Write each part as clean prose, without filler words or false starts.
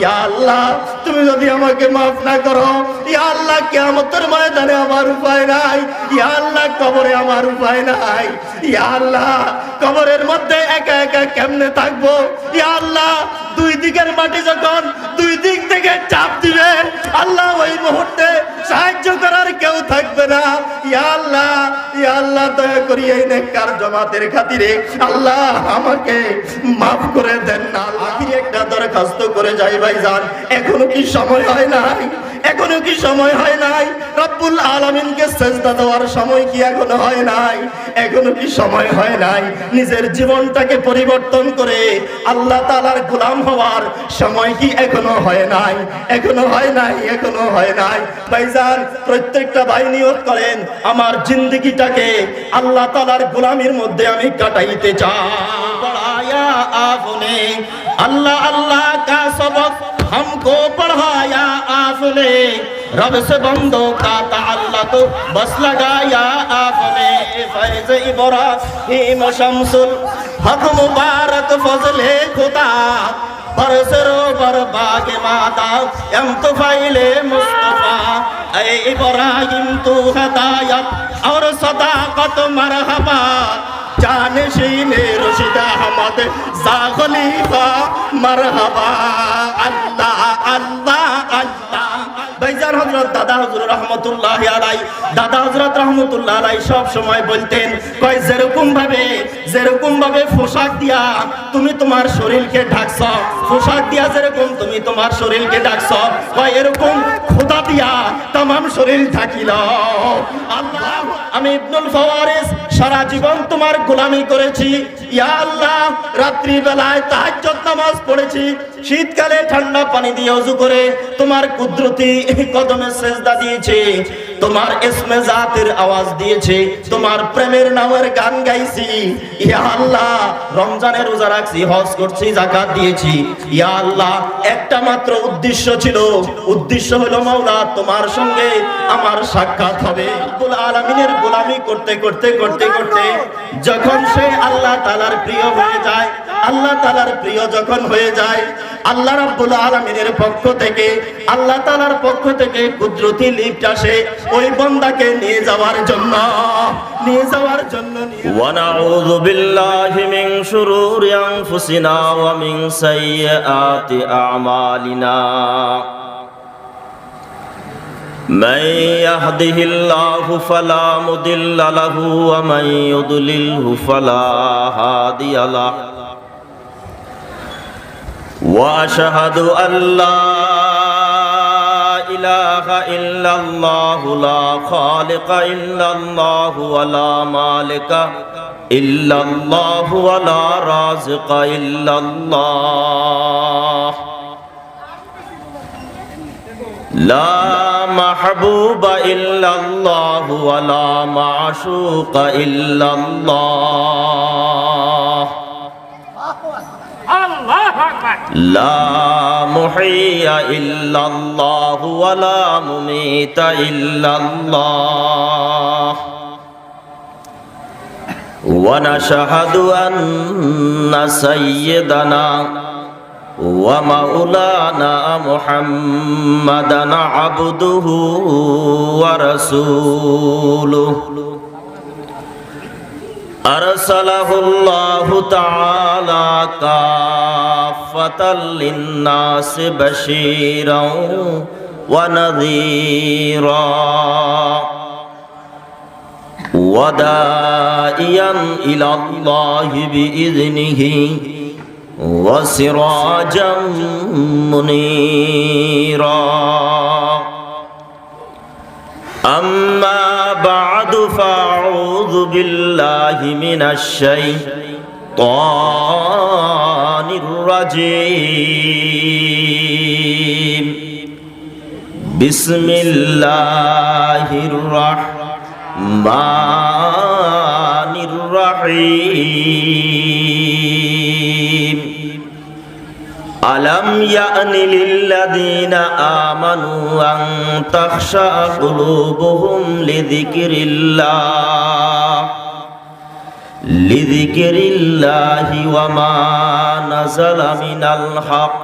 ইয়া আল্লাহ, তুমি যদি আমাকে মাফ না করো, ইয়া আল্লাহ, কিয়ামতের ময়দানে আমার উপায় নাই। ইয়া আল্লাহ, কবরে আমার উপায় নাই। ইয়া আল্লাহ, কবরের মধ্যে একা একা কেমনে থাকবো? ইয়া আল্লাহ, দুই দিকের মাটি যখন দুই দিক থেকে চাপ দিবে, আল্লাহ, ওই মুহূর্তে সাহায্য করার কেউ থাকবে না। ইয়া আল্লাহ, ইয়া আল্লাহ, দয়া করি এই নেককার জামাতের খাতিরে আল্লাহ আমাকে মাফ করে দেন না। আখির একটা দরখাস্ত করে যাই ভাইজান, এখনো কি সময় হয় নাই? এখনো কি সময় হয় নাই? রব্বুল আলামিনকে সেজদা দেওয়ার সময় কি এখনো হয় নাই? এখনো কি সময় হয় নাই? নিজের জীবনটাকে পরিবর্তন করে আল্লাহ তাআলার গোলাম হওয়ার সময় কি এখনো হয় নাই? এখনো হয় নাই, এখনো হয় নাই। ভাইজান, প্রত্যেকটা ভাই নিয়ত করেন, আমার জিন্দেগিটাকে আল্লাহ তাআলার গোলামির মধ্যে আমি কাটাইতে চাই। পড়ায়া আপনে अल्लाह अल्लाह का सबक हमको पढ़ाया आपने, रब से बंदों का ताल्लुक बस लगाया आपने। फैज़ इब्राहीम शम्सुल हक मुबारक फज़ले खुदा, बरसरो बरबागे मादा यम तुफैले मुस्तफा। ऐ इब्राहीम तू हदायत और सदाकत मरहबा, जानशीने रुशिद अहमद ज़ा खलीफा मरहबा। अल्लाह अल्लाह अल्लाह। ভাইজান হযরত দাদা হুজুর রহমাতুল্লাহি আলাইহি, দাদা হযরত রহমাতুল্লাহি আলাইহি সব সময় বলতেন, কয় যেরকম ভাবে পোশাক দিয়া তুমি তোমার শরীরকে ঢাকছো, পোশাক দিয়া যেরকম তুমি তোমার শরীরকে ঢাকছো, কয় এরকম খোদা দিয়া तमाम শরীর ঢাকিল। আল্লাহ, আমি ইবনুল ফাওয়ারিস সারা জীবন তোমার গোলামি করেছি। ইয়া আল্লাহ, রাত্রি বেলায় তাহাজ্জুদ নামাজ পড়েছি, শীতকালে ঠান্ডা পানি দিয়ে ওযু করে তোমার কুদরতি কদমে সেজদা দিয়েছি, তোমার ইসমে জাতের আওয়াজ দিয়েছি, তোমার প্রেমের নামের গান গাইছি। ইয়া আল্লাহ, রমজানের রোজা রাখছি, হজ করছি, যাকাত দিয়েছি। ইয়া আল্লাহ, একটা মাত্র উদ্দেশ্য ছিল, উদ্দেশ্য হলো মাওলা তোমার সঙ্গে আমার সাক্ষাৎ হবে। রব্বুল আলামিনের গোলামি করতে করতে করতে করতে যখন সে আল্লাহ তাআলার প্রিয় হয়ে যায়, আল্লাহ তাআলার প্রিয় যখন হয়ে যায়, আল্লাহ রাব্বুল আলামিনের পক্ষ থেকে, আল্লাহ তাআলার পক্ষ থেকে কুদরতি লিফট আসে ওই বান্দাকে নিয়ে যাওয়ার জন্য। ওয়া নাউযু বিল্লাহি মিন শুরুরি আনফুসিনা ওয়া মিন সাইয়্যাতি আমালিনা। من يهده الله فلا مضل له ومن يضلله فلا هادي له، وأشهد أن لا إله إلا الله لا خالق إلا الله ولا مالك إلا الله ولا رازق إلا الله، لا محبوب إلا الله ولا معشوق إلا الله، لا محيي إلا الله ولا مميت إلا الله، ونشهد أن سيدنا ومولانا محمدا عبده ورسوله، أرسله الله تعالى كافة للناس بشيرا ونذيرا، وداعيا إلى الله بإذنه وسراجا منيرا. أما بعد فأعوذ بالله من الشيطان الرجيم. بسم الله الرحمن الرحيم. ألم يأن للذين آمنوا أن تخشع قلوبهم لذكر الله وما نزل من الحق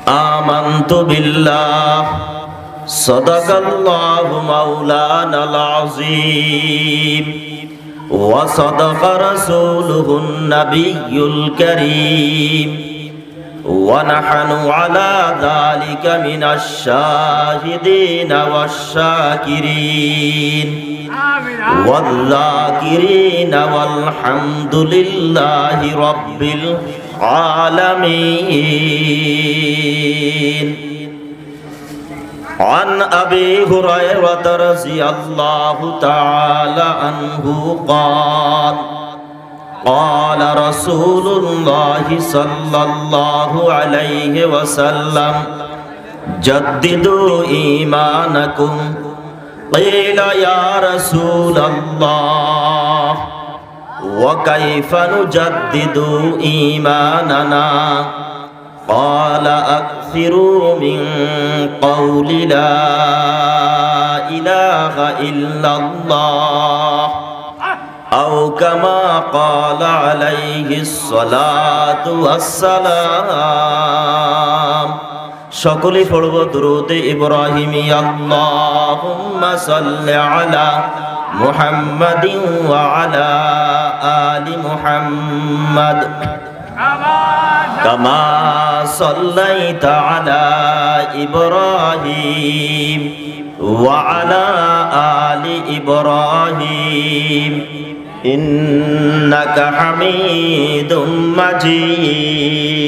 আমানতু বিল্লাহ সাদাকাল্লাহু মাওলানাল আযীম ওয়া সাদাকা রাসূলুহুন নাবিয়্যুল কারীম ওয়া নাহনু আলা যালিকা মিনাশ শাহিদিনা ওয়াশ শাকিরিন ওয়াল যাকিরিনা ওয়াল হামদুলিল্লাহি রাব্বিল আলামিন। عن أبي هريرة رضي الله تعالى عنه قال قال رسول الله صلى الله عليه وسلم جددوا إيمانكم قيل يا رسول الله وكيف نجدد إيماننا قال أكثروا من قول لا إله إلا الله أو كما قال عليه الصلاة والسلام সকলে পড়ব দুরূদ ইব্রাহিমি আল্লাহুম্মা সাল্লি আলা মুহাম্মাদিন ওয়া আলা আলি মুহাম্মাদ কামা সাল্লাইতা আলা ইব্রাহিম ওয়া আলা আলি ইব্রাহিম ইন্নাকা হামিদুম মাজিদ।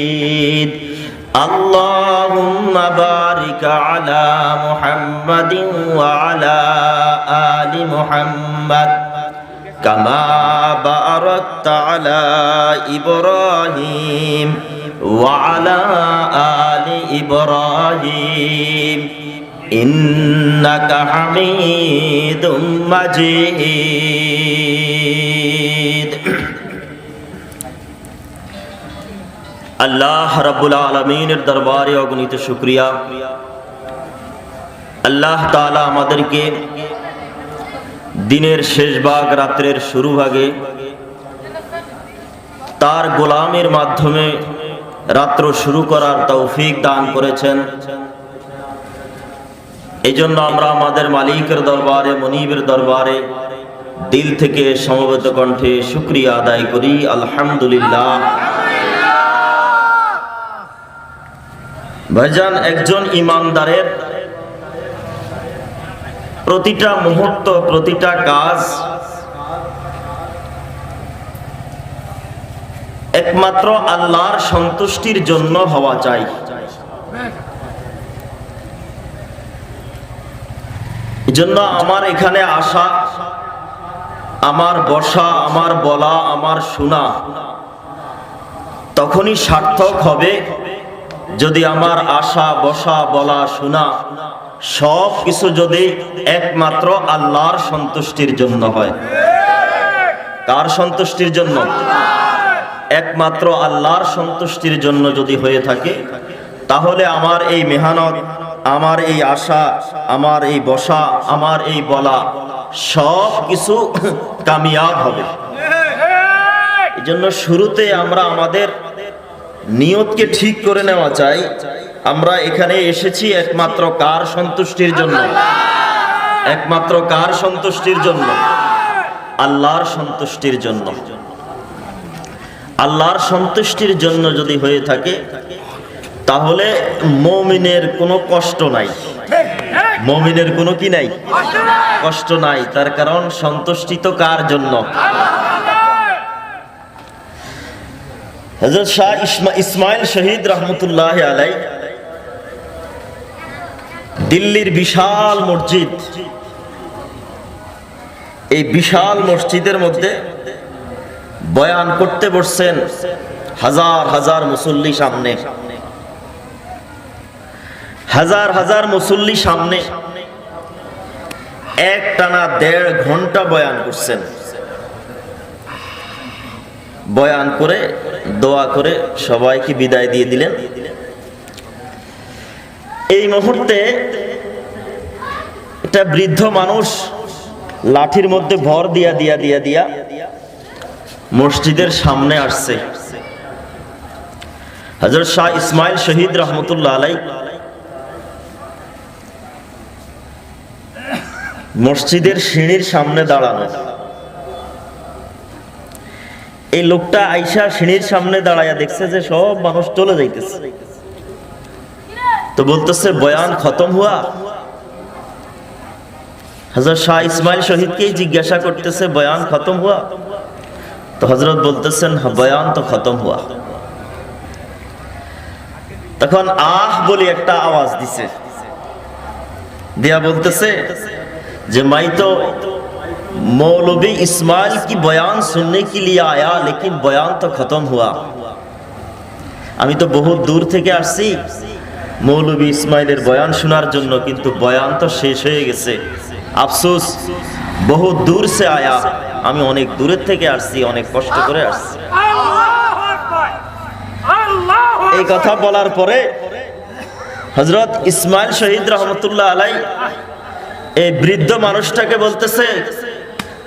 اللهم بارك على محمد وعلى آل محمد كما باركت على إبراهيم وعلى آل إبراهيم إنك حميد مجيد। আল্লাহ রাব্বুল আলামিনের দরবারে অগণিত শুকরিয়া। আল্লাহ তাআলা আমাদেরকে দিনের শেষ ভাগ রাত্রের শুরু ভাগে তার গোলামের মাধ্যমে রাত্র শুরু করার তৌফিক দান করেছেন। এই জন্য আমরা আমাদের মালিকের দরবারে, মনিবের দরবারে দিল থেকে সমবেত কণ্ঠে শুকরিয়া আদায় করি, আলহামদুলিল্লাহ। ভাইজান, একজন ইমানদারের প্রতিটা মুহূর্ত, প্রতিটা কাজ একমাত্র আল্লাহর সন্তুষ্টির জন্য হওয়া চাই। এজন্য আমার এখানে আসা, আমার বসা, আমার বলা, আমার শোনা তখনই সার্থক হবে যদি আমার আসা, বসা, বলা, শোনা সব কিছু যদি একমাত্র আল্লাহর সন্তুষ্টির জন্য হয়। কার সন্তুষ্টির জন্য? একমাত্র আল্লাহর সন্তুষ্টির জন্য যদি হয়ে থাকে, তাহলে আমার এই মেহনত, আমার এই আশা, আমার এই বসা, আমার এই বলা সব কিছু কামিয়াব হবে। এই জন্য শুরুতে আমরা আমাদের নিয়তকে ঠিক করে নেওয়া চাই। আমরা এখানে এসেছি একমাত্র কার সন্তুষ্টির জন্য? একমাত্র কার সন্তুষ্টির জন্য? আল্লাহর সন্তুষ্টির জন্য। আল্লাহর সন্তুষ্টির জন্য যদি হয়ে থাকে, তাহলে মুমিনের কোনো কষ্ট নাই। মুমিনের কোনো কি নাই? কষ্ট নাই। তার কারণ সন্তুষ্টি তো কার জন্য? হযরত শাহ ইসমাইল শহীদ রহমতুল্লাহ আলাই দিল্লির বিশাল মসজিদ, এই বিশাল মসজিদের মধ্যে বয়ান করতে বসছেন হাজার হাজার মুসল্লি সামনে, হাজার হাজার মুসল্লি সামনে একটানা 1.5 ঘন্টা বয়ান করছেন। বয়ান করে দোয়া করে সবাইকে বিদায় দিয়ে দিলেন। এই মুহূর্তে একটা বৃদ্ধ মানুষ লাঠির মধ্যে ভর দিয়া মসজিদের সামনে আসছে। হযরত শাহ ইসমাইল শহীদ রহমতুল্লাহ আলাই মসজিদের সিঁড়ির সামনে দাঁড়ানো। এই লোকটা আইসা সিঁড়ির সামনে দাঁড়ায়া দেখছে যে সব মানুষ চলে যাইতেছে, তো বলতেছে বয়ান খতম হুয়া। হযরত শাহ ইসমাইল শহীদকেই জিজ্ঞাসা করতেছে বয়ান খতম হুয়া? তো হযরত বলতেছেন বয়ান তো খতম হুয়া। তখন আহ বলি একটা আওয়াজ দিছে, দিয়া বলতেছে যে মাই তো मौलवी इस्माइल की बयान सुनने के लिए आया लेकिन बयान तो खत्म हुआ। আমি তো বহুত দূর থেকে আসছি মৌলভী ইসমাইলের বয়ান শোনার জন্য, কিন্তু বয়ান তো শেষ হয়ে গেছে। আফসোস, বহুত দূর সে আয়া, আমি অনেক দূরের থেকে আসছি, অনেক কষ্ট করে আসছি। এই কথা বলার পরে হযরত ইসমাইল শহীদ রহমতুল্লাহ আলাই এই বৃদ্ধ মানুষটাকে বলতেছে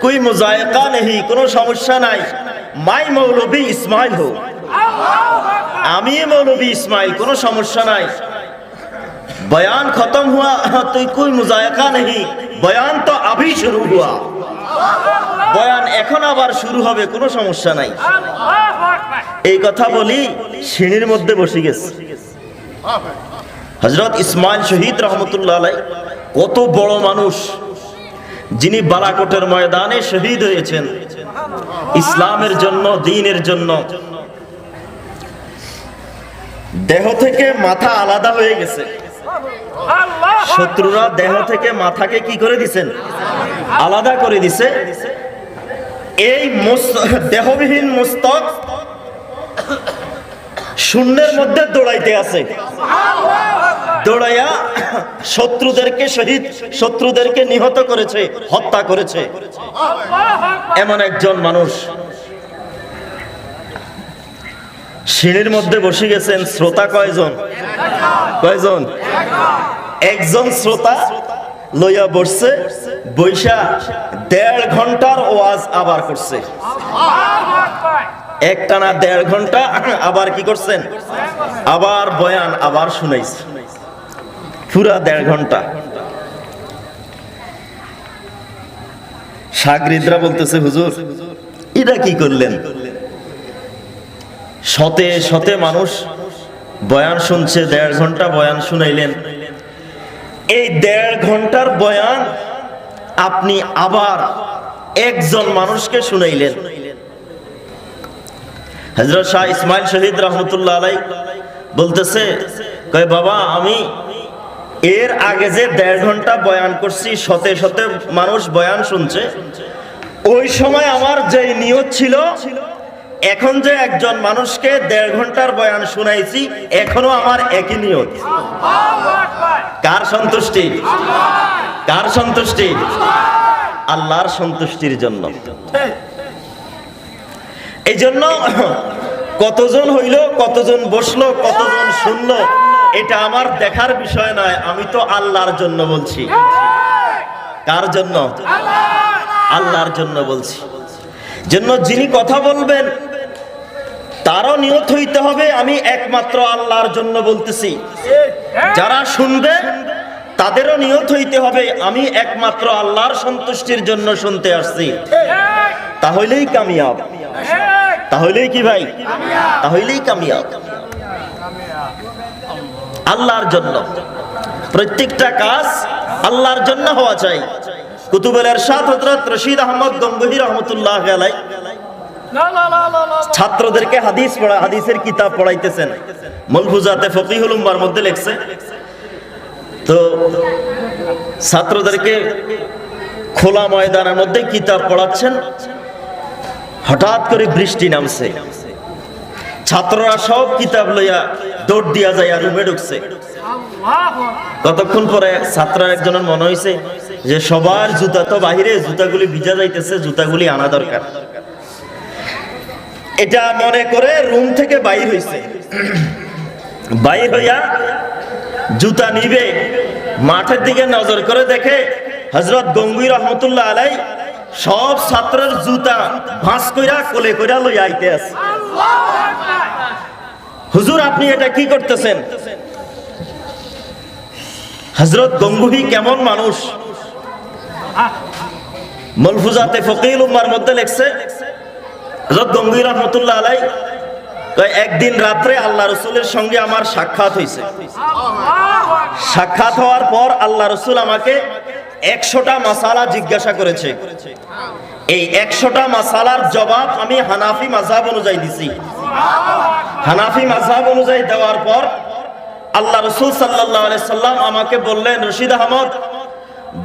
कोई मुजायका नहीं, কোনো সমস্যা নাই, মাই মৌলভী ইসমাইল হো, আমি মৌলভী ইসমাইল, কোনো সমস্যা নাই। বয়ান খতম হুয়া তো कोई मुजायका नहीं, বয়ান তো अभी শুরু হুয়া, বয়ান এখন আবার শুরু হবে, কোনো সমস্যা নাই। এই কথা বলি সিঁড়ির মধ্যে বসে গেছে। হযরত ইসমাইল শহীদ রহমতুল্লাহ আলাই কত বড় মানুষ, যিনি বালাকোটের ময়দানে শহীদ হয়েছেন ইসলামের জন্য, দ্বীনের জন্য। দেহ থেকে মাথা আলাদা হয়ে গেছে, শত্রুরা দেহ থেকে মাথাকে কি করে দিছেন? আলাদা করে দিছে। এই দেহবিহীন মস্তক শূন্যের মধ্যে দৌড়াইতে আছে, দৌড়াইয়া শত্রুদেরকে নিহত করেছে, হত্যা করেছে। এমন একজন মানুষ সিঁড়ির মধ্যে বসে গেছেন। শ্রোতা কয়জন? একজন শ্রোতা লইয়া বসছে, বৈশা 1.5 ঘন্টার ওয়াজ আবার করছে। একটানা 1.5 ঘন্টা আবার কি করছেন? আবার বয়ান আবার শুনাইছে, পুরা 1.5 ঘন্টা। শাগরিদরা বলতেছে হুজুর এটা কি করলেন? শতে শতে মানুষ বয়ান শুনছে, 1.5 ঘন্টা বয়ান শুনাইলেন। এই 1.5 ঘন্টার বয়ান আপনি আবার একজন মানুষকে শুনাইলেন। হযরত শাহ ইসমাইল শহীদ রহমতুল্লাহ আলাই বলতেছে কয় বাবা, আমি এর আগে যে 1.5 ঘন্টা বয়ান করছি, শতে শতে মানুষ বয়ান শুনছে, ওই সময় আমার যে নিয়ত ছিল, এখন যে একজন মানুষকে 1.5 ঘন্টার বয়ান শুনাইছি, এখনো আমার একই নিয়ত। কার সন্তুষ্টি? কার সন্তুষ্টি? আল্লাহর সন্তুষ্টির জন্য। এই জন্য কতজন হইল, কতজন বসলো, কতজন শুনলো, এটা আমার দেখার বিষয় নয়। আমি তো আল্লাহর জন্য বলছি। কার জন্য? আল্লাহর জন্য বলছি। জন্য যিনি কথা বলবেন তারও নিয়ত হইতে হবে আমি একমাত্র আল্লাহর জন্য বলতেছি। যারা শুনবে তাদেরও নিয়ত হইতে হবে আমি একমাত্র আল্লাহর সন্তুষ্টির জন্য শুনতে আসছি। তাহলেই কামিয়াব। তাহলেই কি ভাই? তাহলেই কামিয়াব। আল্লাহর জন্য প্রত্যেকটা কাজ আল্লাহর জন্য হওয়া চাই। কুতুবুল ইরশাদ হযরত রশিদ আহমদ গঙ্গোহী রাহমাতুল্লাহ আলাইহি ছাত্রদেরকে হাদিসের কিতাব পড়াইতেছেন। মালফুজাতে ফকিহুল উম্মার মধ্যে লেখছে, তো ছাত্রদেরকে খোলা ময়দানের মধ্যে কিতাব পড়াচ্ছেন। হঠাৎ করে বৃষ্টি নামছে, ছাত্ররা সব কিতাব লইয়া দৌড় দিয়া যায় আর রুমে ঢুকছে। কতক্ষণ পরে ছাত্রের একজনের মনে হয়েছে যে সবার জুতা তো বাহিরে, জুতাগুলি ভিজা যাইতেছে, জুতাগুলি আনা দরকার। এটা মনে করে রুম থেকে বাইর হইছে। বাইর হইয়া জুতা নিবে, মাঠের দিকে নজর করে দেখে হযরত গঙ্গোহী রহমতুল্লাহ আলাইহি সব ছাত্রের জুতা ভাঁজ কইরা কোলে কইরা লইয়া আইতে আছে। হুজুর আপনি এটা কি করতেছেন? হযরত গঙ্গুহি কেমন মানুষ, মালফুজাতে ফকিহুল উম্মার মধ্যে লেখছে, হযরত গঙ্গুহি রাহমাতুল্লাহ আলাইহি কয় একদিন রাত্রে আল্লাহ রাসূলের সঙ্গে আমার সাক্ষাৎ হয়েছে। সাক্ষাৎ হওয়ার পর আল্লাহ রাসূল আমাকে 100টা মাসালা জিজ্ঞাসা করেছে। এই 100টা মাসালার জবাব আমি হানাফি মাযহাব অনুযায়ী দিছি। হানাফি মাযহাব অনুযায়ী দেওয়ার পর আল্লাহ রাসূল সাল্লাল্লাহু আলাইহি সাল্লাম আমাকে বললেন, রশিদ আহমদ,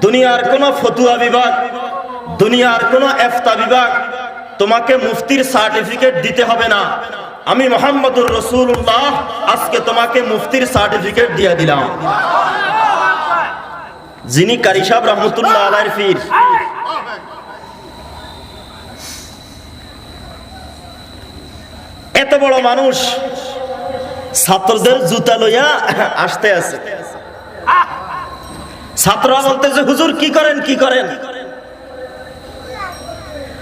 দুনিয়ার কোন ফতুয়া বিভাগ, দুনিয়ার কোন ইফতা বিভাগ তোমাকে মুফতির সার্টিফিকেট দিতে হবে না। আমি মুহাম্মদুর রাসূলুল্লাহ আজকে তোমাকে মুফতির সার্টিফিকেট দিয়ে দিলাম। যিনি কারি সাহেব রহমতুল্লাহ আলাইহির পীর। এত বড় মানুষ ছাত্রদের জুতা লইয়া আসতে আছে। ছাত্ররা বলতেছে, হুজুর কি করেন কি করেন?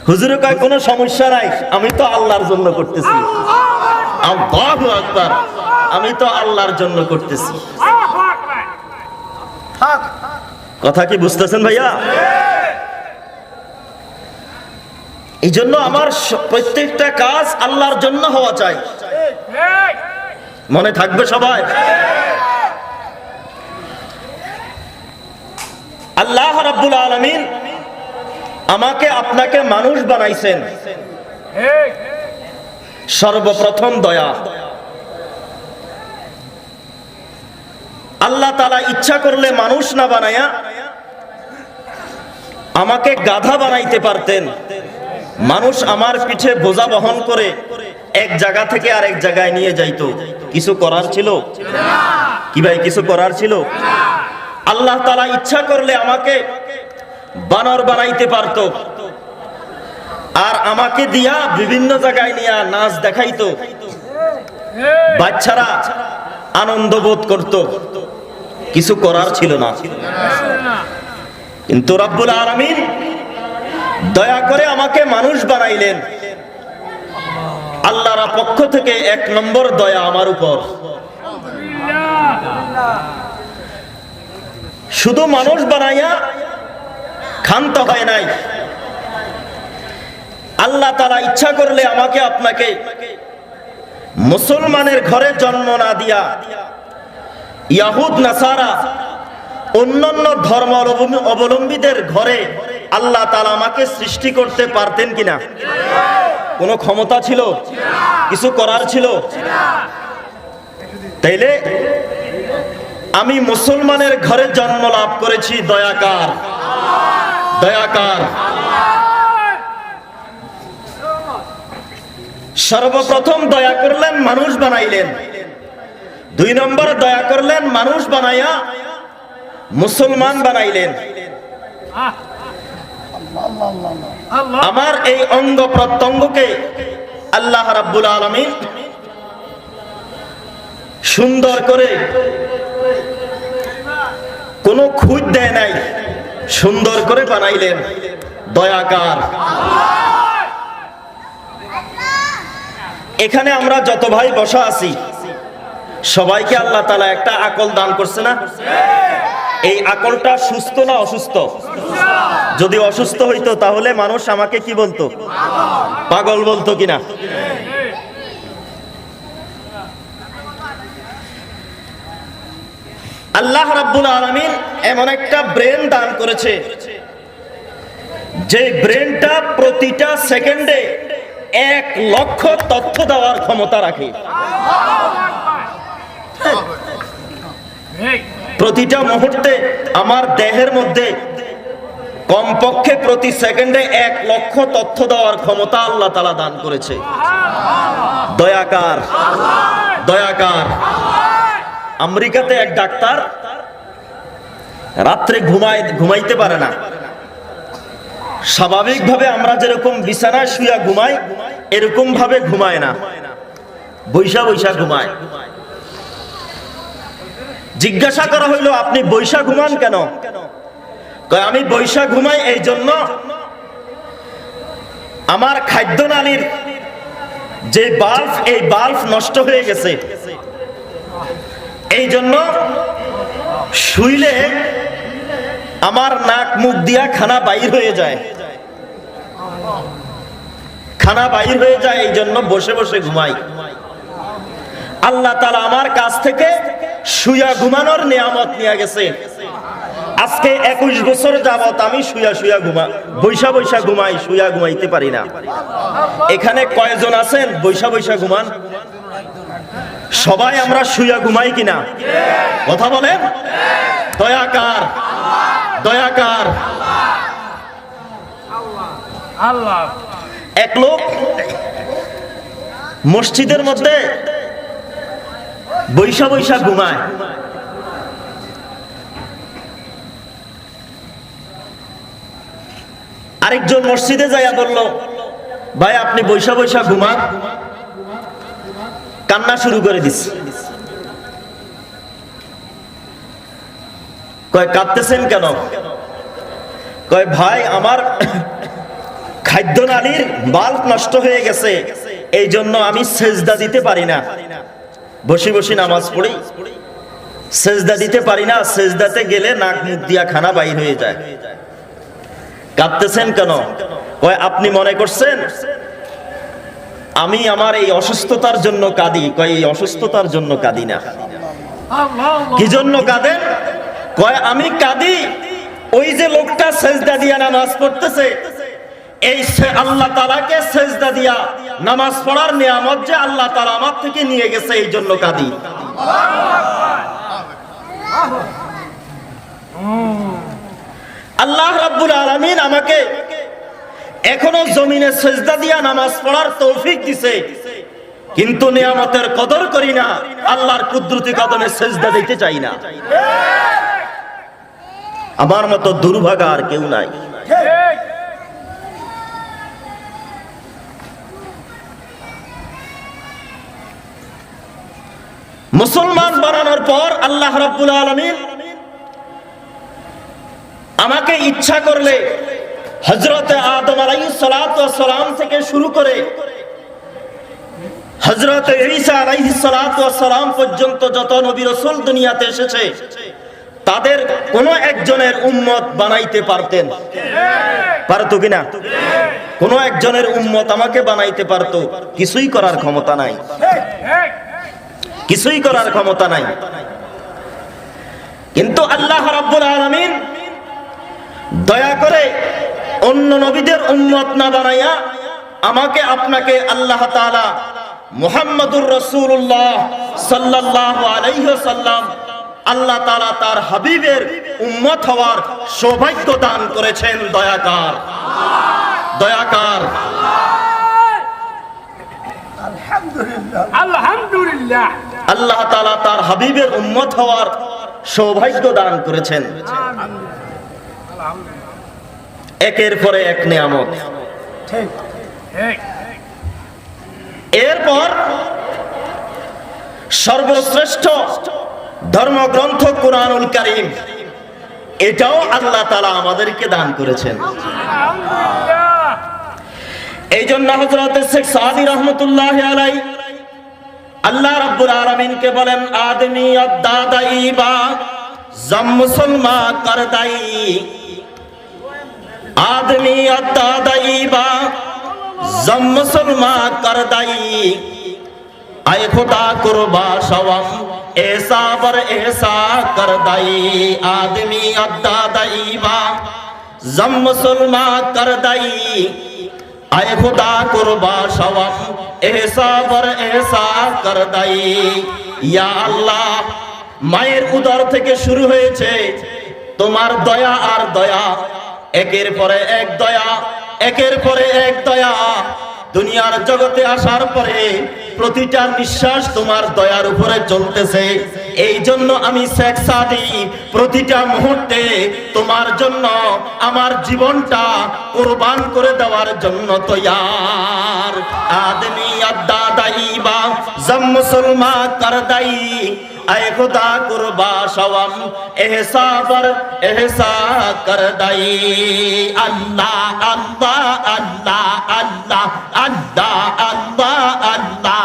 হুজুরে কয় কোনো সমস্যা নাই, আমি তো আল্লাহর জন্য করতেছি। আল্লাহু আকবার, আমি তো আল্লাহর জন্য করতেছি। কথা কি বুঝতেছেন ভাইয়া? এই জন্য আমার প্রত্যেকটা কাজ আল্লাহর জন্য হওয়া চাই। মনে থাকবে সবাই? আল্লাহ রাব্বুল আলামিন আমাকে আপনাকে মানুষ বানাইছেন, সর্বপ্রথম দয়া। আল্লাহ তাআলা ইচ্ছা করলে মানুষ না বানায়া আমাকে গাধা বানাইতে পারতেন। মানুষ আমার পিঠে বোঝা বহন করে এক জায়গা থেকে আরেক জায়গায় নিয়ে যাইতো। কিছু করার ছিল কি ভাই? কিছু করার ছিল? আল্লাহ তাআলা ইচ্ছা করলে আমাকে বানর বানাইতে পারতো, আর আমাকে দিয়া বিভিন্ন জায়গায় নিয়ে নাচ দেখাইতো। বাচ্চারা আনন্দ বোধ করত। কিছু করার ছিল না। কিন্তু রব্বুল আলামিন দয়া করে আমাকে মানুষ বানাইলেন। আল্লাহর পক্ষ থেকে 1 নম্বর দয়া আমার উপর। শুধু মানুষ বানাইয়া ক্ষান্ত হয় নাই, আল্লাহ তাআলা ইচ্ছা করলে আমাকে আপনাকে মুসলমানের ঘরে জন্ম না দিয়া ইয়াহুদ নাসারা অন্যান্য ধর্ম অবলম্বীদের ঘরে আল্লাহ তাআলা আমাকে সৃষ্টি করতে পারতেন কিনা? কোনো ক্ষমতা ছিল? কিছু করার ছিল? তাইলে আমি মুসলমানের ঘরে জন্ম লাভ করেছি। দয়াকার, দয়াকার। সর্বপ্রথম দয়া করলেন, মানুষ বানাইলেন। 2 নম্বর দয়া করলেন, মানুষ বানাইয়া মুসলমান বানাইলেন। আমার এই অঙ্গ প্রত্যঙ্গকে আল্লাহ রাব্বুল আলামিন সুন্দর করে কোনো খুঁত দেয় নাই, সুন্দর করে বানাইলেন। দয়াকার। এখানে আমরা যত ভাই বসা আছি সবাইকে আল্লাহ তাআলা একটা আকল দান করছে না? এই আকলটা সুস্থ না অসুস্থ? যদি অসুস্থ হইতো তাহলে মানুষ আমাকে কি বলতো? পাগল বলতো কিনা? আল্লাহ রাব্বুল আলামিন এমন একটা ব্রেন দান করেছে যে ব্রেনটা প্রতিটা সেকেন্ডে 1 লক্ষ তথ্য দেওয়ার ক্ষমতা রাখে। প্রতিটা মুহূর্তে আমার দেহের মধ্যে কমপক্ষে প্রতি সেকেন্ডে 1 লক্ষ তথ্য দেওয়ার ক্ষমতা আল্লাহ তাআলা দান করেছে। দয়াকার, দয়াকার। আমেরিকাতে এক ডাক্তার রাত্রে ঘুমাইতে পারে না। স্বাভাবিকভাবে আমরা যেরকম বিছানায় শুয়ে ঘুমাই এরকম ভাবে ঘুমায় না, বৈশা বৈশা ঘুমায়। জিজ্ঞাসা করা হইল, আপনি বৈশা ঘুমান কেন? কয়, আমি বৈশা ঘুমাই এই জন্য আমার খাদ্যনালীর যে বাল্ব, এই বাল্ব নষ্ট হয়ে গেছে। এই জন্য শুইলে আমার নাক মুখ দিয়া খানা বাইর হয়ে যায়, খানা বাইর হয়ে যায়, এই জন্য বসে বসে ঘুমাই। আল্লাহ তাআলা আমার কাছ থেকে শুয়া ঘুমানোর নিয়ামত নিয়ে গেছে। আজকে 21 বছর যাবত আমি শুয়া বৈশা বৈশা ঘুমাই, শুয়া ঘুমাইতে পারি না। এখানে কয়জন আছেন বৈশা বৈশা ঘুমান? সবাই আমরা শুয়া ঘুমাই কিনা? কথা বলেন। দয়াকার, দয়াকার আল্লাহ। এক লোক মসজিদের মধ্যে বৈশা বৈশা ঘুমায়। আরেকজন মসজিদে যাইয়া বলল, ভাই আপনি বৈশা বৈশা ঘুমান। কান্না শুরু করে দিচ্ছে। কয় কাঁদতেছেন কেন? কয় ভাই আমার খাদ্য নালীর বাল্ব নষ্ট হয়ে গেছে, এই জন্য আমি সেজদা দিতে পারি না। বসে বসে নামাজ পড়ি, সেজদা দিতে পারি না, সেজদাতে গেলে নাক মুখ দিয়া খানা বাইর হয়ে যায়। কাঁদতেছেন কেন? কয় আপনি মনে করছেন আমি আমার এই অসুস্থতার জন্য কাঁদি? কয় এই অসুস্থতার জন্য কাঁদি না। কি জন্য কাঁদেন? কয় আমি কাঁদি ওই যে লোকটা সেজদা দিয়া নামাজ পড়তেছে, এই আল্লাহ তাআলাকে সেজদা দিয়া নামাজ পড়ার নিয়ামত যে আল্লাহ তাআলা আমার থেকে নিয়ে গেছে, এই জন্য কাঁদি। আল্লাহ রাব্বুল আলামিন আমাকে এখনো জমিনে সেজদা দিয়া নামাজ পড়ার তৌফিক দিছে, কিন্তু নিয়ামতের কদর করি না, আল্লাহর কুদরতি কদমে সেজদা দিতে চাই না। আমার মতো দুর্ভাগা আর কেউ নাই। মুসলমান বানানোর পর আল্লাহ রাব্বুল আলামিন আমাকে ইচ্ছা করলে হযরতে আদম আলাইহিস সালাতু ওয়াস সালাম থেকে শুরু করে হযরতে ঈসা আলাইহিস সালাতু ওয়াস সালাম পর্যন্ত যত নবী রাসূল দুনিয়াতে এসেছে, তাদের কোন একজনের উম্মত বানাইতে পারতেন। পারতো কিনা? কোন একজনের উম্মত আমাকে বানাইতে পারতো। কিছুই করার ক্ষমতা নাই, কিছুই করার ক্ষমতা নাই। কিন্তু আল্লাহ রাব্বুল আলামিন দয়া করে অন্য নবীদের উম্মত না বানাইয়া আমাকে আপনাকে আল্লাহ তাআলা মুহাম্মদুর রাসূলুল্লাহ সাল্লাল্লাহু আলাইহি ওয়াসাল্লাম আল্লাহ তাআলা তার হাবিবের উম্মত হওয়ার সৌভাগ্য দান করেছেন। দয়াকার, দয়াকার আলহামদুলিল্লাহ। আল্লাহ তাআলা তার হাবিবের উম্মত হওয়ার সৌভাগ্য দান করেছেন। একের পরে এক নিয়ামত। এরপর সর্বশ্রেষ্ঠ ধর্মগ্রন্থ কুরআনুল কারীম, এটাও আল্লাহ তাআলা আমাদেরকে দান করেছেন। এই জন্য হযরত শেখ সাদি রহমাতুল্লাহি আলাইহি আল্লাহ রাব্বুল আলামিনকে বলেন, আদমি আদাদাইবা জাম মুসলমা করদাই, आदमी अदादाईबा जम मुसलमा कर दाई, आए खुदा कुर्बा शवम ऐसा बर ऐसा कर दाई, आदमी अदादाईबा जम मुसलमा कर दाई, आए खुदा कुर्बा शवम ऐसा बर ऐसा कर दाई। या अल्लाह, মায়ের উদর থেকে শুরু হয়েছে তোমার দয়া আর দয়া, একের পরে এক দয়া, একের পরে এক দয়া। দুনিয়ার জগতে আসার পরে প্রতিটা নিঃশ্বাস তোমার দয়ার উপরে চলতেছে। এই জন্য আমি শেখ সাদি প্রতিটা মুহূর্তে তোমার জন্য আমার জীবনটা কুরবান করে দেওয়ার জন্য তৈয়ার। আদমি আদাদাইবা জম মুসলমা করদাই, आए खुदा कुर्बा शवम एहसा पर एहसा कर दाई। अल्लाह अल्लाह अल्लाह अल्लाह अल्लाह अल्लाह अल्लाह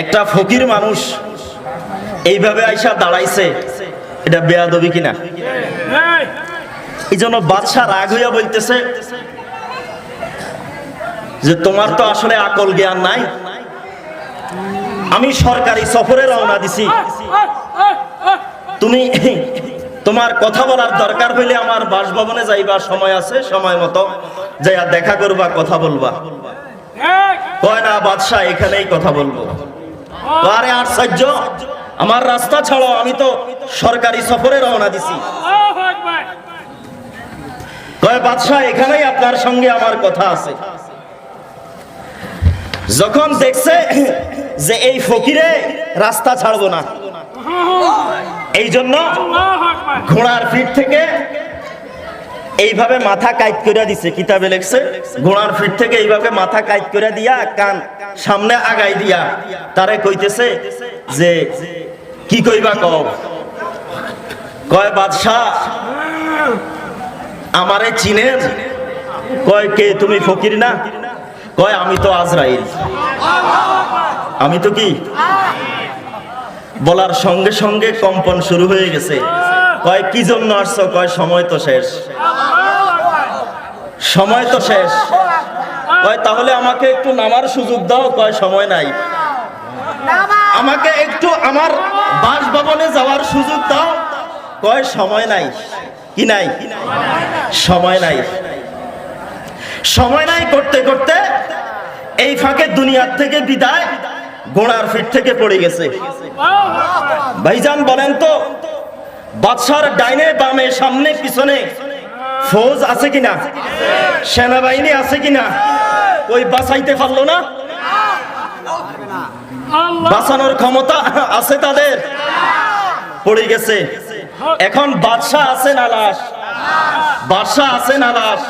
একটা ফকির মানুষ এইভাবে আইসা দাঁড়াইছে, এটা বেয়াদবি কিনা? এই জন্য বাদশা রাগ হইয়া বলতেছে যে তোমার তো আসলে আকল জ্ঞান নাই। আমি সরকারি সফরে রওনা দিছি, তুমি তোমার কথা বলার দরকার হইলে আমার বাসভবনে যাইবা, সময় আছে, সময় মতো যাইয়া দেখা করবা, কথা বলবা। কয় না বাদশা এখানেই কথা বলবো। আরে আশ্চর্য, আমার রাস্তা ছাড়ো, আমি তো সরকারি সফরে রওনা দিছি। কয় বাদশা এখানেই আপনার সঙ্গে আমার কথা আছে। যখন দেখছে যে এই ফকিরে রাস্তা ছাড়বো না, এই জন্য ঘোড়ার পিঠ থেকে এইভাবে মাথা কাইট করে দিছে। কিতাবে লেখছে ঘোড়ার পিঠ থেকে এইভাবে মাথা কাইট করে দিয়া কান সামনে আগাই দিয়া তারে কইতেছে যে কি কইবা কও। কয় বাদশাহ আমারে চিনেন? কয় কে তুমি, ফকির না? কয় আমি তো আজরাইল। আমি তো কি? বলার সঙ্গে সঙ্গে কম্পন শুরু হয়ে গেছে। কয় কি জন্য আসছো? কয় সময় তো শেষ, সময় তো শেষ। কয় তাহলে আমাকে একটু নামার সুযোগ দাও। কয় সময় নাই। আমাকে একটু আমার বাসভবনে যাওয়ার সুযোগ দাও। কয় সময় নাই। কি নাই? সময় নাই। সময় নাই করতে করতে এই ফাঁকে দুনিয়ার থেকে বিদায়, ঘোড়ার পিঠ থেকে পড়ে গেছে। ভাইজান বলেন তো, বাদশার ডাইনে বামে সামনে পিছনে ফৌজ আছে কিনা? সেনাবাহিনী আছে কিনা? ওই বাঁচাইতে পারলো না? বাঁচানোর ক্ষমতা আছে তাদের? পড়ে গেছে। এখন বাদশা আছে না লাশ? বাদশা আছে না লাশ?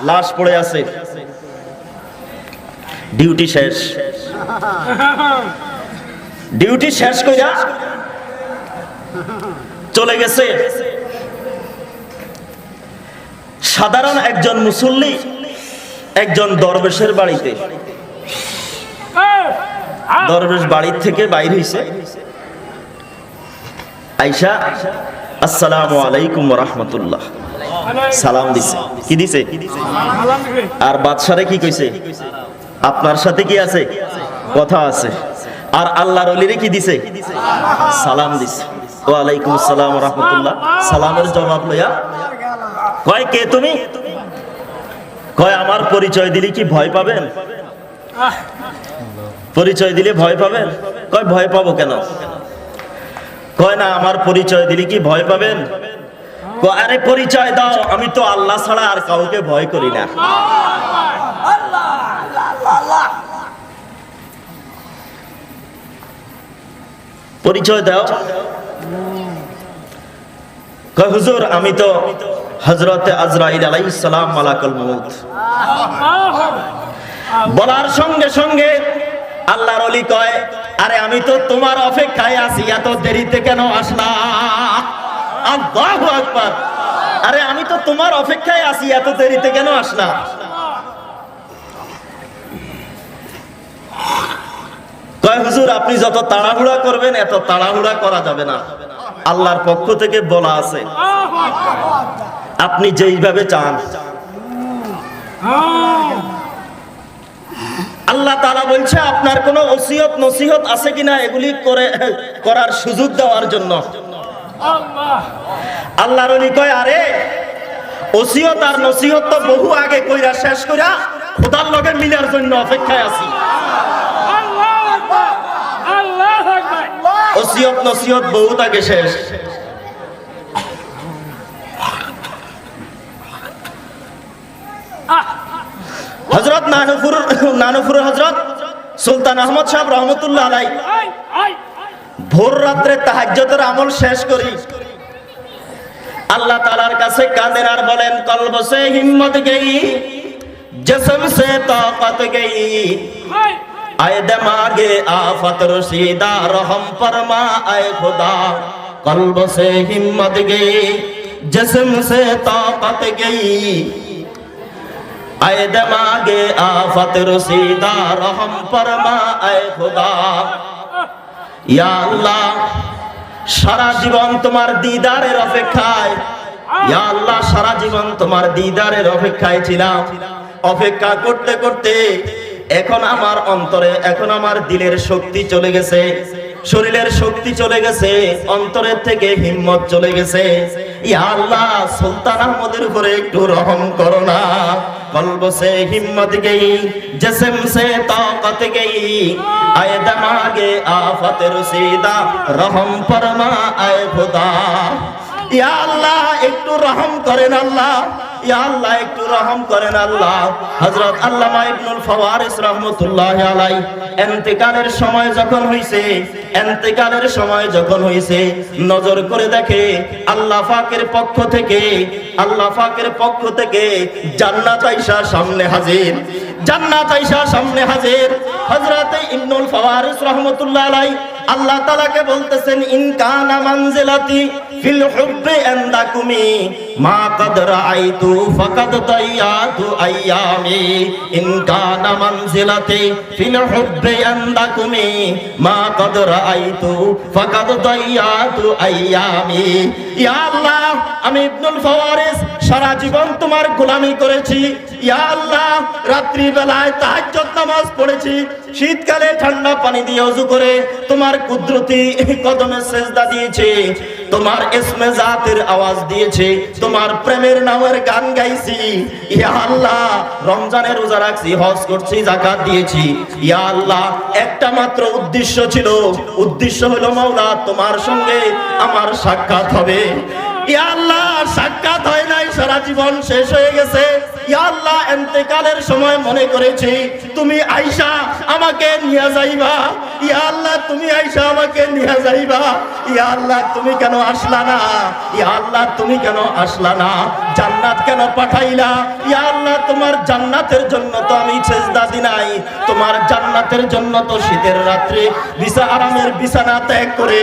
লাশ পড়ে আছে। ডিউটি শেষ। ডিউটি শেষ কইরা চলে গেছে সাধারণ একজন মুসল্লি একজন দরবেশের বাড়িতে। দরবেশ বাড়ি থেকে বাইর হইছে, আইসা আসসালামু আলাইকুম ওয়া রাহমাতুল্লাহ সালাম দিছে। কি দিছে? আর বাদশারে কি কইছে? আপনার সাথে কি আছে? কথা আছে। আর আল্লাহর ওলিরে কি দিছে? সালাম দিছে। ওয়া আলাইকুম আসসালাম ওয়া রাহমাতুল্লাহ। সালামের জবাব লইয়া কয় কে তুমি? কয় আমার পরিচয় দিলে কি ভয় পাবেন? পরিচয় দিলে ভয় পাবেন? কয় ভয় পাবো কেন? কয় না আমার পরিচয় দিলে কি ভয় পাবেন? কয় আরে পরিচয় দাও, আমি তো আল্লাহ ছাড়া আর কাউকে ভয় করি না। পরিচয় দাও। কয় হুজুর আমি তো হযরতে আজরাইল আলাইহিস সালাম মালাকুল মউত। বলার সঙ্গে সঙ্গে আল্লাহর ওলি কয় আরে আমি তো তোমার অপেক্ষায় আছি, এত দেরিতে কেন আসলা? আল্লাহু আকবার। আরে আমি তো তোমার অপেক্ষায় আছি, এত দেরিতে কেন আসলা? কয় হুজুর আপনি যত তাড়াহুড়া করবেন এত তাড়াহুড়া করা যাবে না, আল্লাহর পক্ষ থেকে বলা আছে আপনি যেইভাবে চান। আল্লাহ তাআলা বলছে আপনার কোনো ওসিয়ত নসিহত আছে কিনা এগুলি করার সুযোগ দেওয়ার জন্য। আল্লাহর ওলি কয় আরে ওসিয়ত আর নসিহত তো বহু আগে কইরা শেষ কইরা খোদার লগে মিলার জন্য অপেক্ষায় আছি। ওসিয়ত নসিহত বহুত আগে শেষ। হযরত নানুপুর হযরত সুলতান আহমদ সাহেব রহমতুল্লাহ আলাইহি ভোর রাত্রে তাহাজ্জুদের আমল শেষ করি আল্লাহ তাআলার কাছে কাঁদেন আর বলেন কলব সে হিম্মত গই, জিসম সে তাকত গই, আয়ে দিমাগে আফত রশিদা রহম ফরমা আয়ে খুদা। কলব সে হিম্মত গই, জিসম সে তাকত গই, आए दिमागे आफत रसीदा रहम फरमा आए खुदा। ইয়া আল্লাহ, সারা জীবন তোমার দিদারের অপেক্ষায়, ইয়া আল্লাহ সারা জীবন তোমার দিদারের অপেক্ষায় ছিলাম। অপেক্ষা করতে করতে এখন আমার অন্তরে, এখন আমার দিলের শক্তি চলে গেছে, শরীরের শক্তি চলে গেছে, অন্তরের থেকে হিম্মত চলে গেছে। ইয়া আল্লাহ, সুলতান আহমদের উপরে একটু রহম করো না। কলব সে হিম্মত গই, জিসম সে তাকত গই, আয়ে দিমাগে আফত রসিদা রহম ফরমা আয়ে খুদা। ইয়া আল্লাহ, একটু রহম করেন আল্লাহ, ইয়া আল্লাহ একটু রহম করেন আল্লাহ। হযরত আল্লামা ইবনুল ফাওয়ারিস রাহমাতুল্লাহি আলাইহি ইন্তেকালের সময় যখন হইছে, ইন্তেকালের সময় যখন হইছে, নজর করে দেখে আল্লাহ পাকের পক্ষ থেকে, আল্লাহ পাকের পক্ষ থেকে জান্নাত আয়েশা সামনে হাজির, জান্নাত আয়েশা সামনে হাজির। হযরত ইবনুল ফাওয়ারিস রাহমাতুল্লাহি আলাইহি আল্লাহ তাআলাকে বলতেছেন, ইন কানা মানজিলাতি ফিল হুব্বি ইনদাকুমি মা কাদ রাআইতু ফাকাদ দাইয়াতু আইয়ামি। ইন কানা মানজিলাতি ফিল হুব্বি ইনদাকুমি মা কাদ রাআইতু ফাকাদ দাইয়াতু আইয়ামি। ইয়া আল্লাহ, আমি ইবনুল ফাওয়ারিস সারা জীবন তোমার গোলামি করেছি। ইয়া আল্লাহ, রাত্রি বেলায় তাহাজ্জুদ নামাজ পড়েছি, শীতকালে ঠান্ডা পানি দিয়ে ওযু করে তোমার কুদরতি কদমে সেজদা দিয়েছি, তোমার ইসমে জাতের আওয়াজ দিয়েছি, তোমার প্রেমের নামের গান গাইছি। ইয়া আল্লাহ, রমজানের রোজা রাখছি, হজ করছি, যাকাত দিয়েছি। ইয়া আল্লাহ, একটা মাত্র উদ্দেশ্য ছিল, উদ্দেশ্য হলো মাওলা তোমার সঙ্গে আমার সাক্ষাৎ হবে। ইয়া আল্লাহ, সাক্ষাৎ হয় নাই, সারা জীবন শেষ হয়ে গেছে। ইয়া আল্লাহ, ইন্তেকালের সময় মনে করেছি তুমি আয়েশা আমাকে নিয়ে যাইবা। ইয়া আল্লাহ, তুমি আয়েশা আমাকে নিয়ে যাইবা। ইয়া আল্লাহ, তুমি কেন আসলা না? ইয়া আল্লাহ, তুমি কেন আসলা না? জান্নাত কেন পাঠাইলা? ইয়া আল্লাহ, তোমার জান্নাতের জন্য তো আমি সেজদা দি নাই, তোমার জান্নাতের জন্য তো শীতের রাত্রে আরামের বিছানা ত্যাগ করে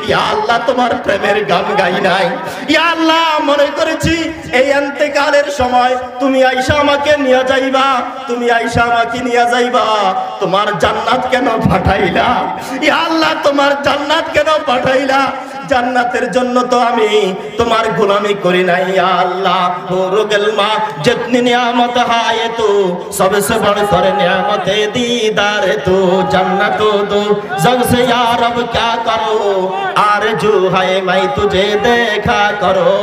ইয়া আল্লাহ তোমার প্রেমের গান গাই নাই। ইয়া আল্লাহ, মনে করেছি এই ইন্তেকালের সময় তুমি আয়েশা আমাকে নিয়ে যাইবা, তুমি আয়েশা আমাকে নিয়ে যাইবা। তোমার জান্নাত কেন পাঠাইলা? ইয়া আল্লাহ, তোমার জান্নাত কেন পাঠাইলা? জান্নাতের জন্য তো আমি তোমার গোলামি করি নাই। ইয়া আল্লাহ, হুরুল মা जितनी नियामत है तो सबसे बढ़कर नियामत दीदार तो जन्नत दो जग से या रब क्या करो आरज़ू है मैं तुझे देखा करो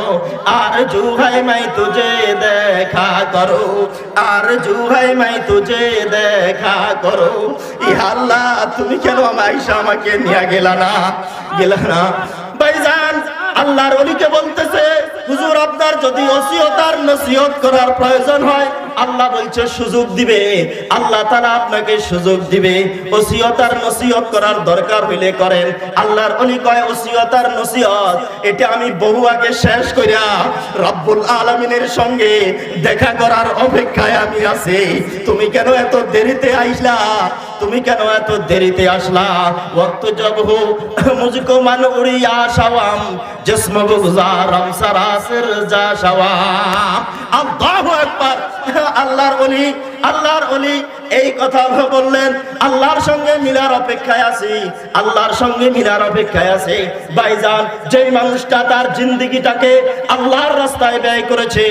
आरज़ू है मैं तुझे देखा करो आरज़ू है मैं तुझे देखा करो। ইয়া আল্লাহ, তুমি কেন আয়েশা আমাকে নিয়ে গেলা না? ভাইজান, আল্লাহর ওলিকে বলতেছে, হুজুর আপনার যদি ওসিয়ত আর নসিহত করার প্রয়োজন হয় আল্লাহ বলছে সুযোগ দিবে, আল্লাহ তাআলা আপনাকে সুযোগ দিবে। ওসিয়ত আর নসিহত করার দরকার হইলে করেন। আল্লাহর ওলি কয় ওসিয়ত আর নসিহত এটা আমি বহু আগে শেষ কইরা রব্বুল আলামিনের সঙ্গে দেখা করার অপেক্ষায় আমি আছি। তুমি কেন এত দেরিতে আইলা? তুমি কেন এত দেরিতে আসলা? ওয়াক্ত জব হো মুঝকো মান উড়িয়া শাওয়াম जिस्म गुजारम सरासर जा शवाम। আল্লাহু আকবার। আল্লাহর ওলি, আল্লাহর ওলি এই কথা বললেন, আল্লাহর সঙ্গে মিলার অপেক্ষায় আছি, আল্লাহর সঙ্গে মিলার অপেক্ষায় আছে। ভাইজান, যেই মানুষটা তার জিন্দেগিটাকে আল্লাহর রাস্তায় ব্যয় করেছে,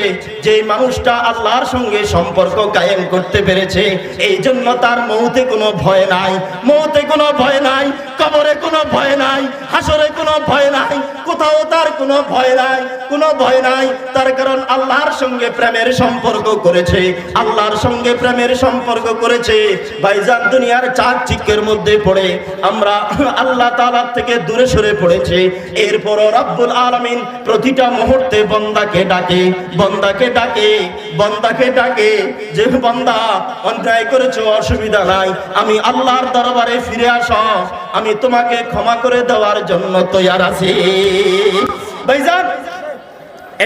যেই মানুষটা আল্লাহর সঙ্গে সম্পর্ক কায়েম করতে পেরেছে, এই জন্য তার মৌতে কোনো ভয় নাই, মৌতে কোনো ভয় নাই, কবরে কোনো ভয় নাই, হাসরে কোনো ভয় নাই, কোথাও তার কোনো ভয় নাই, কোনো ভয় নাই। তার কারণ আল্লাহর সঙ্গে প্রেমের সম্পর্ক করেছে, আল্লাহর সঙ্গে প্রেমের সম্পর্ক করেছে। ভাইজান, দুনিয়ার চাকচিক্যের মধ্যে পড়ে আমরা আল্লাহ তাআলা থেকে দূরে সরে পড়েছে। এরপরও রব্বুল আলামিন প্রতিটা মুহূর্তে বান্দাকে ডাকে, বান্দাকে ডাকে, বান্দাকে ডাকে যে বান্দা অন্যায় করেছো অসুবিধা নাই, আমি আল্লাহর দরবারে ফিরে আসো, আমি তোমাকে ক্ষমা করে দেওয়ার জন্য তৈয়ার আছি। ভাইজান,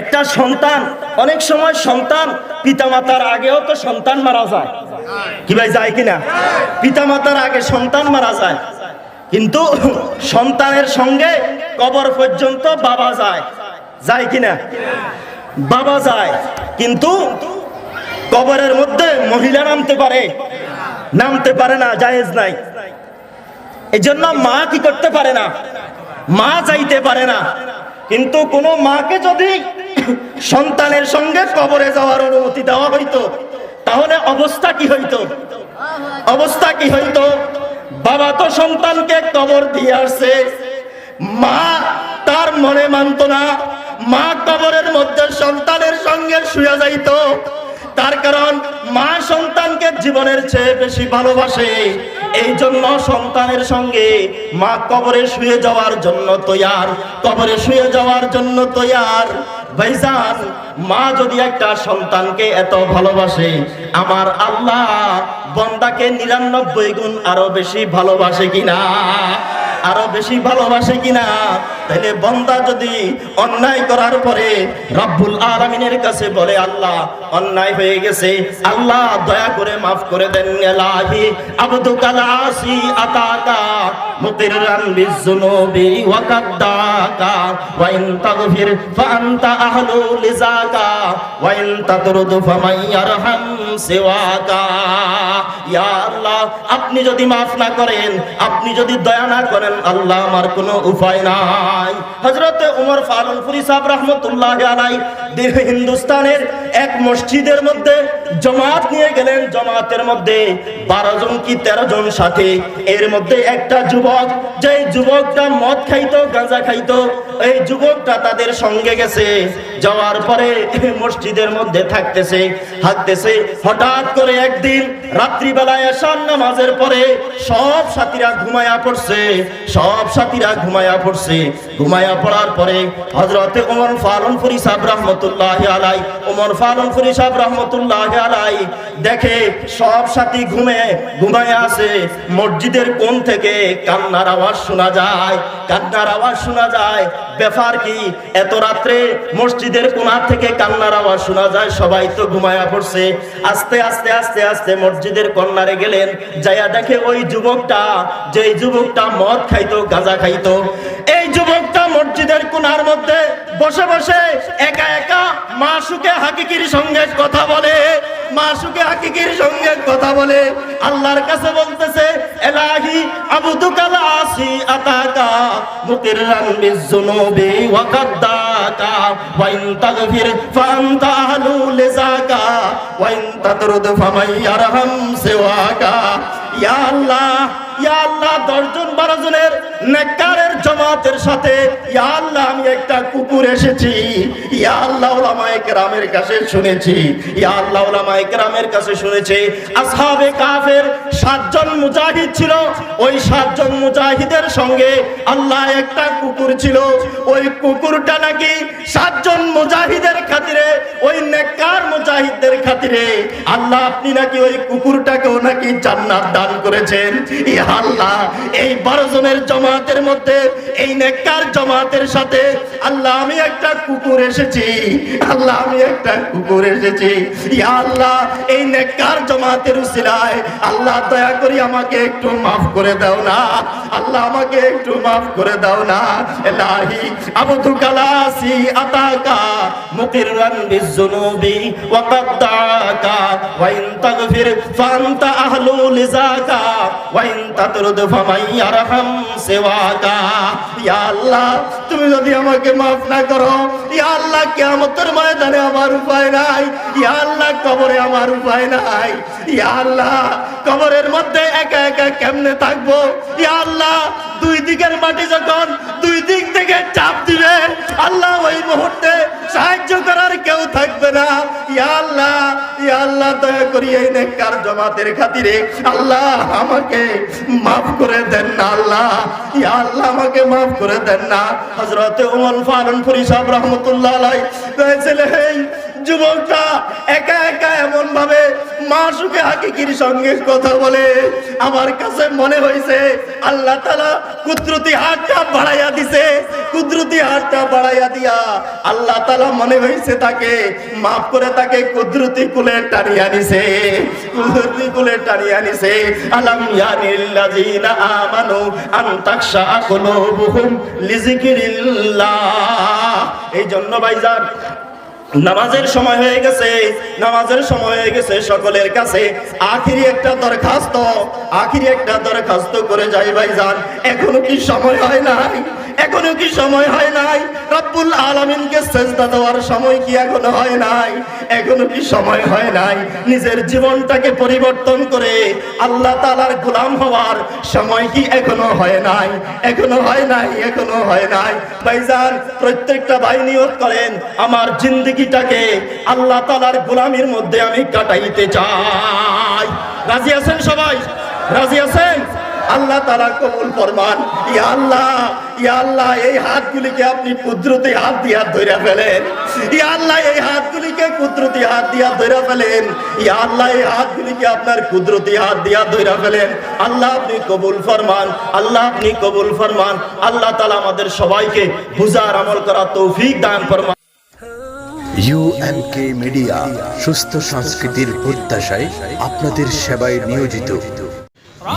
একটা সন্তান, অনেক সময় সন্তান পিতামাতার আগেও তো সন্তান মারা যায়, কি ভাই যায় কিনা? পিতামাতার আগে সন্তান মারা যায়, কিন্তু সন্তানের সঙ্গে কবর পর্যন্ত বাবা যায়, যায় কিনা? বাবা যায়, কিন্তু কবরের মধ্যে মহিলা নামতে পারে না, জায়েজ নাই। এই জন্য মা কি করতে পারে না, মা যাইতে পারে না। কিন্তু কোন মাকে যদি সন্তানের সঙ্গে কবরে যাওয়ার অনুমতি দেওয়া হইতো, তাহলে অবস্থা কি হইতো? বাবা তো সন্তানকে কবর দিয়ে আসছে, মা তার মনে মানতো না, মা কবরের মধ্যে সন্তানের সঙ্গে শুয়ে যাইতো। তার কারণ মা সন্তানকে জীবনের চেয়ে বেশি ভালোবাসে। এই জন্য সন্তানের সঙ্গে মা কবরে শুয়ে যাওয়ার জন্য তৈয়ার। ভাইজান, মা যদি একটা সন্তানকে এত ভালোবাসে, আমার আল্লাহ বান্দাকে 99 গুণ আরো বেশি ভালোবাসে কিনা? তাহলে বান্দা যদি অন্যায় করার পরে রব্বুল আলামিনের কাছে বলে, আল্লাহ অন্যায় হয়ে গেছে, আল্লাহ দয়া করে মাফ করে দেন, ইলাহি আবদুকাল আসি আতাকা মুকিররান বিযুনুবি ওয়া কাদ্দাকা ওয়া ইন তাগফির ফাআনতা আহলু লিজাকা ওয়া ইন তাদরুদ ফামান ইয়ারহাম সিওয়াকা। ইয়া আল্লাহ, আপনি যদি মাফ না করেন, আপনি যদি দয়া না করেন, আল্লাহ আমার কোনো উপায় নাই। হযরত ওমর ফারুক সাহেব রাহমাতুল্লাহি আলাইহি হিন্দুস্তানের এক মসজিদের মধ্যে জামাত নিয়ে গেলেন। জামাতের মধ্যে 12 জন কি 13 জন সাথী। এর মধ্যে একটা যুবক, যে যুবকটা মদ খাইতো, গাঁজা খাইতো, এই যুবকটা তাদের সঙ্গে গেছে। যাওয়ার পরে মসজিদের মধ্যে থাকতেছে। হঠাৎ করে একদিন রাত্রিবেলায় এশার নামাজের পরে সব সাথীরা ঘুমায়া পড়ার পরে হযরতে ওমর ফারুক সাহেব রাহমাতুল্লাহি আলাইহি দেখে সব সাথী ঘুমায়া আছে। মসজিদের কোণ থেকে কান্নার আওয়াজ শোনা যায়। ব্যাপার কি, এত রাত্রে মসজিদের কোণা থেকে কান্নার আওয়াজ শোনা যায়? সবাই তো ঘুমায়া পড়ছে। আস্তে আস্তে মসজিদের কর্নারে গেলেন, যাইয়া দেখে ওই যুবকটা, যেই যুবকটা মদ খাইতো, গাঁজা খাইতো, এই যুবকটা মসজিদের কোণার মধ্যে বসে একা মাসুকে হাকিকির সঙ্গে কথা বলে আল্লাহর কাছে বলতেছে, ইলাহি আবদুকাল আসি আতাকা মুকিররান বিযুনুবি ওয়া কাদ্দাকা ওয়া ইন তাগফির ফাআনতা আহলু লিজাকা ওয়া ইন তাদরুদ ফামান ইয়ারহাম সিওয়াকা। ইয়া আল্লাহ 10 জন 12 জনের নেককারের জামাতের সাথে ইয়া আল্লাহ আমি একটা কুকুর এসেছি। ইয়া আল্লাহ উলামায়ে কেরামের কাছে শুনেছি, আসহাবে কাফের 7 জন মুজাহিদ ছিল। ওই 7 জন মুজাহিদের সঙ্গে আল্লাহ একটা কুকুর ছিল। ওই কুকুরটা নাকি 7 জন মুজাহিদের খাতিরে, ওই নেককার মুজাহিদদের খাতিরে আল্লাহ আপনি নাকি ওই কুকুরটাকেও নাকি জান্নাত দান করেছেন। ইয়া আল্লাহ, এই 12 জনের জামাতের মধ্যে, এই নেককার জামাতের সাথে আল্লাহ আমি একটা কুকুর এসেছি। ইয়া আল্লাহ, এই নেককার জামাতের উসিলায় আল্লাহ দয়া করে আমাকে একটু মাফ করে দাও না। ইলাহি আবদুকাল আসি আতাকা মুকিররান বিযুনুবি ওয়া কাদ্দাকা ওয়া ইন তাগফির ফাআনতা আহলু লিজাকা ওয়া ইন তাদরুদ ফামান ইয়ারহাম সিওয়াকা। ইয়া আল্লাহ, তুমি যদি আমাকে মাফ না করো, ইয়া আল্লাহ কিয়ামতের ময়দানে আমার উপায় নাই। ইয়া আল্লাহ কবরে আমার উপায় নাই। ইয়া আল্লাহ কবরের মধ্যে একা কেমনে থাকবো? ইয়া আল্লাহ, 2 দিকের মাটি যখন 2 দিক থেকে চাপ দিবে, আল্লাহ ওই মুহূর্তে সাহায্য করার কেউ থাকবে না। ইয়া আল্লাহ দয়া করি এই নেককার জামাতের খাতিরে আল্লাহ আমাকে মাফ করে দেন না। ইয়া আল্লাহ আমাকে মাফ করে দেন না। হযরত ওমর ফারুক সাহেব রাহমাতুল্লাহ আলাইহি বলেছিলেন, যুবকটা একা এমন ভাবে মাসুকে হাকিকির সঙ্গে কথা বলে, আমার কাছে মনে হয়েছে আল্লাহ তাআলা কুদরতি হাতটা বাড়াইয়া দিয়া আল্লাহ তাআলা মনে হয়েছে তাকে মাফ করে তাকে কুদরতি কুলে টানিয়া নিছে। আলাম ইয়ানিল্লাযিনা আমানু আন তাখশা কুলুবুহুম লিযিকরিল্লাহ। এই জন্য ভাইজান, নামাজের সময় হয়ে গেছে, নামাজের সময় হয়ে গেছে। সকলের কাছে আখিরি একটা দরখাস্ত করে যাই ভাইজান, এখনো কি সময় হয় নাই? এখনো কি সময় হয় নাই? রব্বুল আলামিনকে সেজদা দেওয়ার সময় কি এখনো হয় নাই? এখনো কি সময় হয় নাই? নিজের জীবনটাকে পরিবর্তন করে আল্লাহ তাআলার গোলাম হওয়ার সময় কি এখনো হয় নাই? এখনো হয় নাই, এখনো হয় নাই। ভাইজান, প্রত্যেকটা ভাই নিয়ত করেন, আমার জিন্দেগিটাকে আল্লাহ তাআলার গোলামির মধ্যে আমি কাটাইতে চাই। রাজি আছেন সবাই? রাজি আছেন? আল্লাহ তাআলা কবুল ফরমান। ইয়া আল্লাহ, ইয়া আল্লাহ, এই হাতগুলিকে আপনি কুদরতি হাত দিয়া ধইরা ফেলেন। ইয়া আল্লাহ, এই হাতগুলিকে কুদরতি হাত দিয়া ধইরা ফেলেন। ইয়া আল্লাহ, এই হাতগুলিকে আপনার কুদরতি হাত দিয়া ধইরা ফেলেন। আল্লাহ আপনি কবুল ফরমান, আল্লাহ আপনি কবুল ফরমান। আল্লাহ তাআলা আমাদের সবাইকে বুঝার আমল করার তৌফিক দান ফরমান। ইউএমকে মিডিয়া, সুস্থ সংস্কৃতির প্রত্যাশায় আপনাদের সেবায় নিয়োজিত।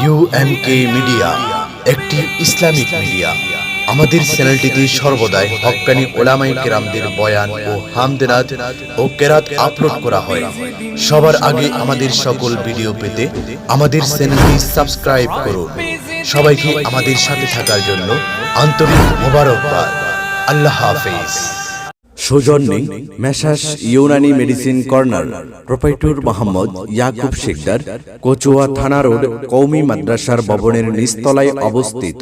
ইউএমকে মিডিয়া একটি ইসলামিক মিডিয়া। আমাদের চ্যানেলটিতে সর্বদাই হক্কানি ওলামায়ে কেরামদের বয়ান ও হামদনাত ও কেরাত আপলোড করা হয়। সবার আগে আমাদের সকল ভিডিও পেতে আমাদের চ্যানেলটি সাবস্ক্রাইব করুন। সবাইকে আমাদের সাথে থাকার জন্য আন্তরিক মোবারকবাদ। আল্লাহ হাফেজ। সৌজন্যে Messrs Unani medicine corner, proprietor Mohammad Yakub Sikder, Kachua থানা রোড, কওমি মাদ্রাসার ভবনের নিচতলায় অবস্থিত,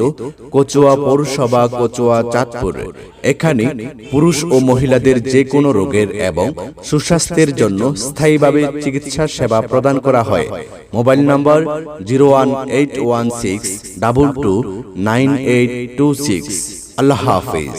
কচুয়া পৌরসভা, কচুয়া, চাঁদপুর। এখানে পুরুষ ও মহিলাদের যে কোনো রোগের এবং সুস্বাস্থ্যের জন্য স্থায়ীভাবে চিকিৎসা সেবা প্রদান করা হয়। মোবাইল নম্বর 01816229826। আল্লাহ হাফেজ।